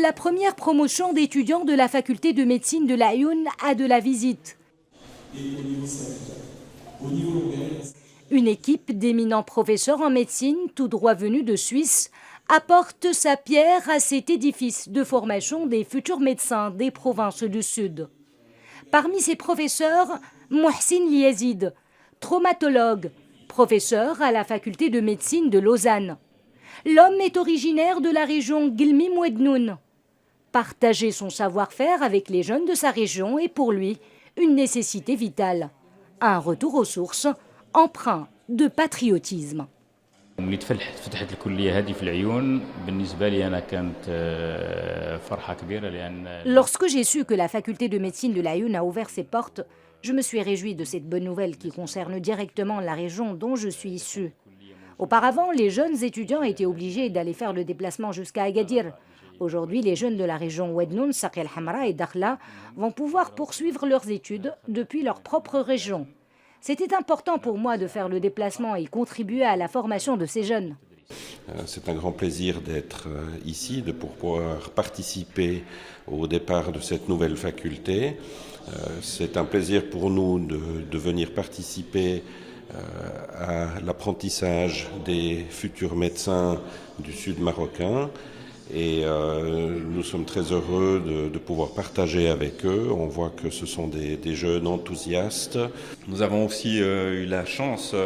La première promotion d'étudiants de la faculté de médecine de l'Aïoun a de la visite. Une équipe d'éminents professeurs en médecine, tout droit venus de Suisse, apporte sa pierre à cet édifice de formation des futurs médecins des provinces du Sud. Parmi ces professeurs, Mohsin Liazid, traumatologue, professeur à la faculté de médecine de Lausanne. L'homme est originaire de la région Guilmi-Mouednoun. Partager son savoir-faire avec les jeunes de sa région est pour lui une nécessité vitale. Un retour aux sources empreint de patriotisme. Lorsque j'ai su que la faculté de médecine de l'Aïoun a ouvert ses portes, je me suis réjoui de cette bonne nouvelle qui concerne directement la région dont je suis issu. Auparavant, les jeunes étudiants étaient obligés d'aller faire le déplacement jusqu'à Agadir. Aujourd'hui, les jeunes de la région Ouednoun, Saqi el-Hamra et Dakhla vont pouvoir poursuivre leurs études depuis leur propre région. C'était important pour moi de faire le déplacement et contribuer à la formation de ces jeunes. C'est un grand plaisir d'être ici, de pouvoir participer au départ de cette nouvelle faculté. C'est un plaisir pour nous de venir participer à l'apprentissage des futurs médecins du sud marocain. Et nous sommes très heureux de pouvoir partager avec eux. On voit que ce sont des jeunes enthousiastes. Nous avons aussi eu la chance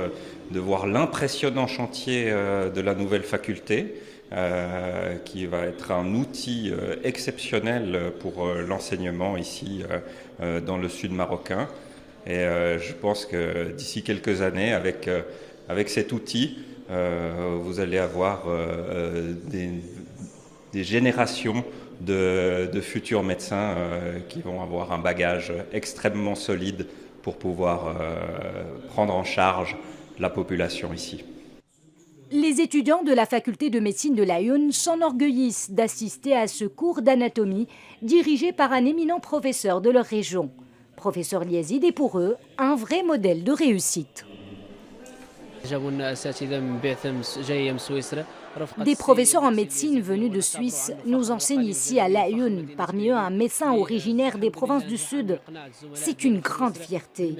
de voir l'impressionnant chantier de la nouvelle faculté, qui va être un outil exceptionnel pour l'enseignement ici dans le sud marocain. Et je pense que d'ici quelques années, avec cet outil, vous allez avoir des générations de futurs médecins qui vont avoir un bagage extrêmement solide pour pouvoir prendre en charge la population ici. Les étudiants de la faculté de médecine de l'Aïoun s'enorgueillissent d'assister à ce cours d'anatomie dirigé par un éminent professeur de leur région. Professeur Liazid est pour eux un vrai modèle de réussite. Des professeurs en médecine venus de Suisse nous enseignent ici à l'Aïoun, parmi eux un médecin originaire des provinces du Sud. C'est une grande fierté.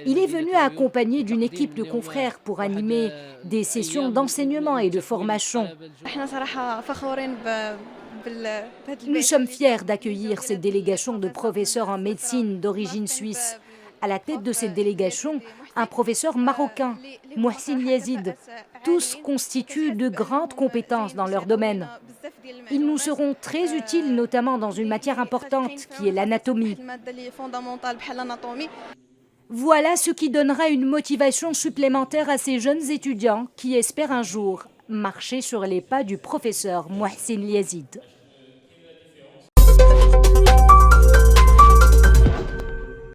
Il est venu accompagné d'une équipe de confrères pour animer des sessions d'enseignement et de formation. Nous sommes fiers d'accueillir cette délégation de professeurs en médecine d'origine suisse. À la tête de cette délégation, un professeur marocain, Mohsin Liazid. Tous constituent de grandes compétences dans leur domaine. Ils nous seront très utiles, notamment dans une matière importante qui est l'anatomie. Voilà ce qui donnera une motivation supplémentaire à ces jeunes étudiants qui espèrent un jour marcher sur les pas du professeur Mohsin Liazid.